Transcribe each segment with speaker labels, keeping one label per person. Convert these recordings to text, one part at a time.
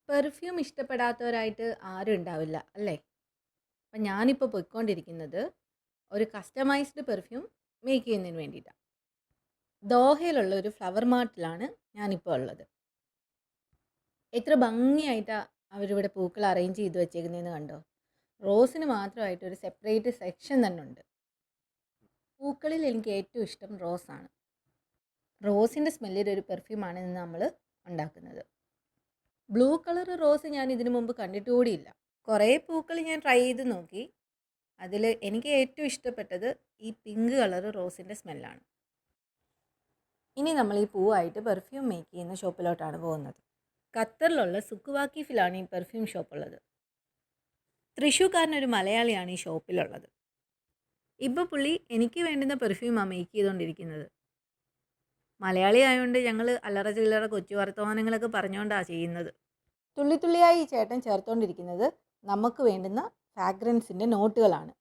Speaker 1: Perfume ഇഷ്ടപ്പെടാത്തവരായിട്ട് ആരും ഉണ്ടാവില്ല അല്ലേ? അപ്പം ഞാനിപ്പോൾ പോയിക്കൊണ്ടിരിക്കുന്നത് ഒരു കസ്റ്റമൈസ്ഡ് പെർഫ്യൂം മേക്ക് ചെയ്യുന്നതിന് വേണ്ടിയിട്ടാണ്. ദോഹയിലുള്ള ഒരു ഫ്ലവർ മാർട്ടിലാണ് ഞാനിപ്പോൾ ഉള്ളത്. എത്ര ഭംഗിയായിട്ടാണ് അവരിവിടെ പൂക്കൾ അറേഞ്ച് ചെയ്ത് വെച്ചേക്കുന്നതെന്ന് കണ്ടോ? റോസിന് മാത്രമായിട്ട് ഒരു സെപ്പറേറ്റ് സെക്ഷൻ തന്നെ ഉണ്ട്. പൂക്കളിൽ എനിക്ക് ഏറ്റവും ഇഷ്ടം റോസാണ്. റോസിൻ്റെ സ്മെല്ലിൽ ഒരു പെർഫ്യൂമാണ് ഇന്ന് നമ്മൾ ഉണ്ടാക്കുന്നത്. ബ്ലൂ കളർ റോസ് ഞാൻ ഇതിനു മുമ്പ് കണ്ടിട്ട് കൂടിയില്ല. കുറേ പൂക്കൾ ഞാൻ ട്രൈ ചെയ്ത് നോക്കി. അതിൽ എനിക്ക് ഏറ്റവും ഇഷ്ടപ്പെട്ടത് ഈ പിങ്ക് കളർ റോസിൻ്റെ സ്മെല്ലാണ്. ഇനി നമ്മൾ ഈ പൂവായിട്ട് പെർഫ്യൂം മേക്ക് ചെയ്യുന്ന ഷോപ്പിലോട്ടാണ് പോകുന്നത്. ഖത്തറിലുള്ള സുക്കുവാക്കിഫിലാണ് ഈ പെർഫ്യൂം ഷോപ്പുള്ളത്. തൃശ്ശൂർക്കാരനൊരു മലയാളിയാണ് ഈ ഷോപ്പിലുള്ളത്. ഇപ്പോൾ പുള്ളി എനിക്ക് വേണ്ടുന്ന പെർഫ്യൂമാണ് മേക്ക് ചെയ്തുകൊണ്ടിരിക്കുന്നത്. മലയാളി ആയതുകൊണ്ട് ഞങ്ങൾ അല്ലറ ചില്ലറ കൊച്ചു വർത്തമാനങ്ങളൊക്കെ പറഞ്ഞുകൊണ്ടാണ് ചെയ്യുന്നത്. തുള്ളി തുള്ളിയായി ഈ ചേട്ടൻ ചേർത്തുകൊണ്ടിരിക്കുന്നത് നമുക്ക് വേണ്ടുന്ന ഫ്രാഗ്രൻസിൻ്റെ നോട്ടുകളാണ്.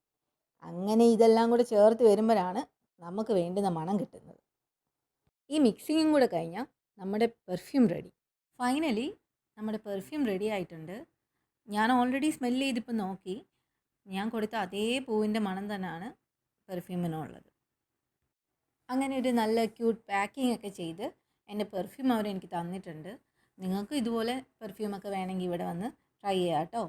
Speaker 1: അങ്ങനെ ഇതെല്ലാം കൂടെ ചേർത്ത് വരുമ്പോഴാണ് നമുക്ക് വേണ്ടുന്ന മണം കിട്ടുന്നത്. ഈ മിക്സിങ്ങും കൂടെ കഴിഞ്ഞാൽ നമ്മുടെ പെർഫ്യൂം റെഡി. ഫൈനലി നമ്മുടെ പെർഫ്യൂം റെഡി ആയിട്ടുണ്ട്. ഞാൻ ഓൾറെഡി സ്മെല്ല് ചെയ്തിപ്പോൾ നോക്കി. ഞാൻ കൊടുത്ത അതേ പൂവിൻ്റെ മണം തന്നെയാണ് പെർഫ്യൂമിനുള്ളത്. അങ്ങനെ ഒരു നല്ല ക്യൂട്ട് പാക്കിംഗ് ഒക്കെ ചെയ്ത് എൻ്റെ പെർഫ്യൂം അവർ എനിക്ക് തന്നിട്ടുണ്ട്. നിങ്ങൾക്ക് ഇതുപോലെ പെർഫ്യൂമൊക്കെ വേണമെങ്കിൽ ഇവിടെ വന്ന് ട്രൈ ചെയ്യാം കേട്ടോ.